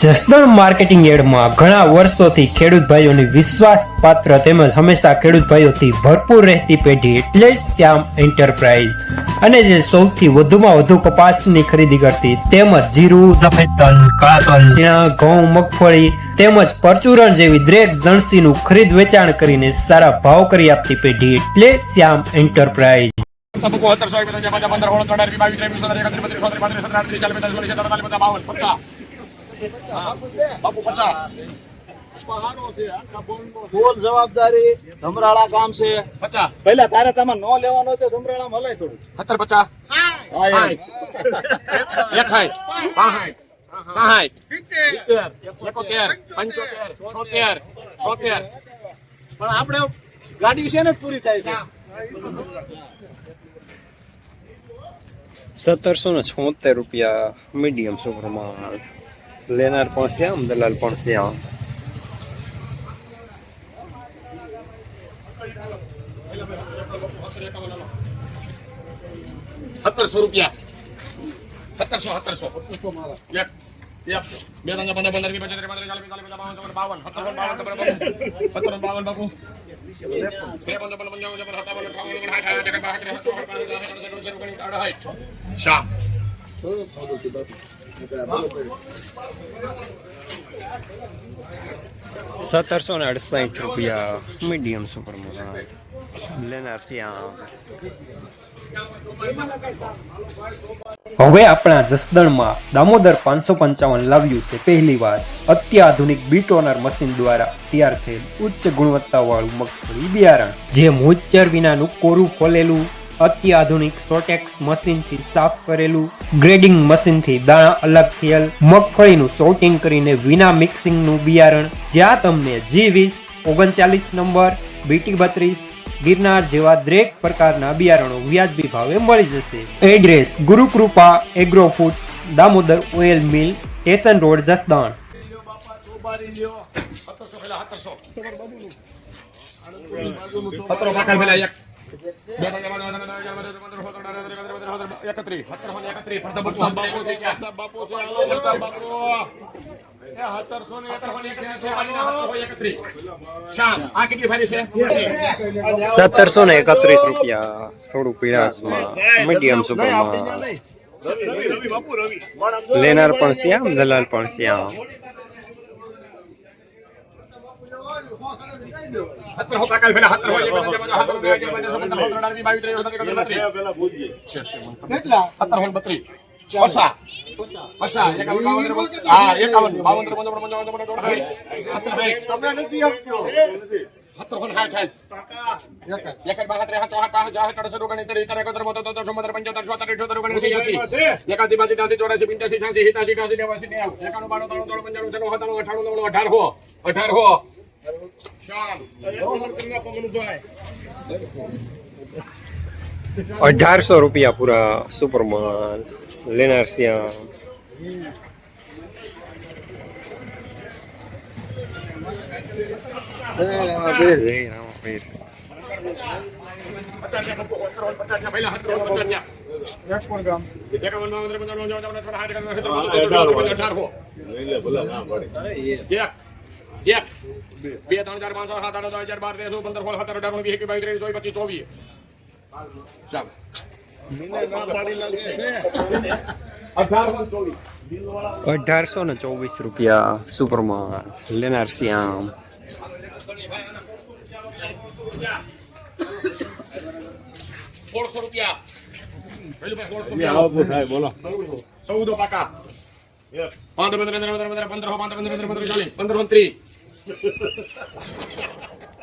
Jasdan marketing યાર્ડમાં ઘણા વર્ષોથી ખેડૂત ભાઈઓની વિશ્વાસપાત્ર તેમજ હંમેશા ખેડૂત ભાઈઓથી ભરપૂર રહેતી પેઢી એટલે શ્યામ એન્ટરપ્રાઇઝ અને જે સૌથી વધુમાં વધુ કપાસની ખરીદી કરતી તેમજ જીરું, સફેદ તલ, કાળા તલ, ચણા, ઘઉં, મગફળી તેમજ પરચુરણ જેવી દરેક જણસીનું ખરીદ વેચાણ કરીને સારા ભાવ કરી આપતી પેઢી એટલે શ્યામ એન્ટરપ્રાઇઝ। ફૂલ જવાબદારી ધમરાળા કામ છે। પહેલા તારે તમે નો લેવાનો તો ધમરાળા મલાય થોડું 70 પણ આપણે ગાડી છે ને પૂરી થાય છે। 1776 રૂપિયા મીડિયમ સુપરમાં લેનાર પણ શ્યામ, દલાલ પણ શ્યામ। 1700 રૂપિયા 1700 એક બે રંગ 15 15 25 52 બાપુ શ્યામ 1768 રૂપિયા મીડિયમ સુપરમાં લેનાર શ્યામ। હવે આપણા જસદણમાં દામોદર 555 લાવ્યું છે પહેલી વાર અત્યાધુનિક બીટોનર મશીન દ્વારા તૈયાર થયેલ ઉચ્ચ ગુણવત્તા વાળું મગફળી બિયારણ, જે મોઇસ્ચર વિનાનું કોરું ફોલેલું, અત્યાધુનિક સોટેક્સ મશીનથી સાફ કરેલું, ગ્રેડિંગ મશીનથી દાણા અલગ થયેલ મગફળીનું સોર્ટિંગ કરીને વિના મિક્સિંગનું બિયારણ, જ્યાં તમને G20 39 નંબર, BT 32 ગિરનાર જેવા દરેક પ્રકારના બિયારણો વ્યાજબી ભાવે મળી જશે। Address Gurukrupa agro foods, Damodar oil mill, station road, Jasdan. 1731 રૂપિયા થોડું પીળાશમાં મીડિયમ સુપરમાં લેનાર પણ શ્યામ, દલાલ પણ શ્યામ। 1800 રૂપિયા પૂરા સુપરમાં લેનાર શ્યામ। 1824 રૂપિયા સુપરમાં લેનાર શ્યામ। 1600 રૂપિયા બોલો 14 પાકા 15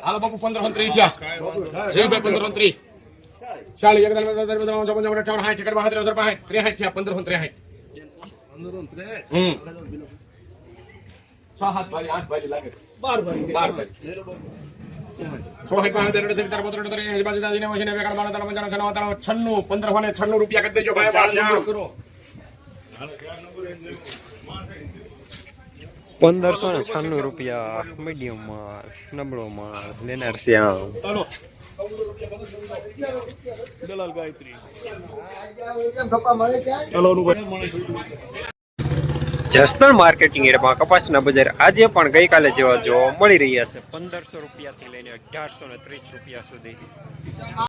હાલો બાપુ 1530 થયા જય ભાઈ 1530 ચાલી એક 1596 રૂપિયા કરી દેજો ભાઈ। 1596 રૂપિયા મીડિયમ માલ, નબળો માલ લેનાર શ્યામ। દલાલ ગાયત્રી જસદણ માર્કેટિંગ એરિયામાં કપાસના બજાર આજે પણ ગઈકાલે જેવા જોવા મળી રહ્યા છે 1500 રૂપિયાથી લઈને 1830 રૂપિયા સુધી.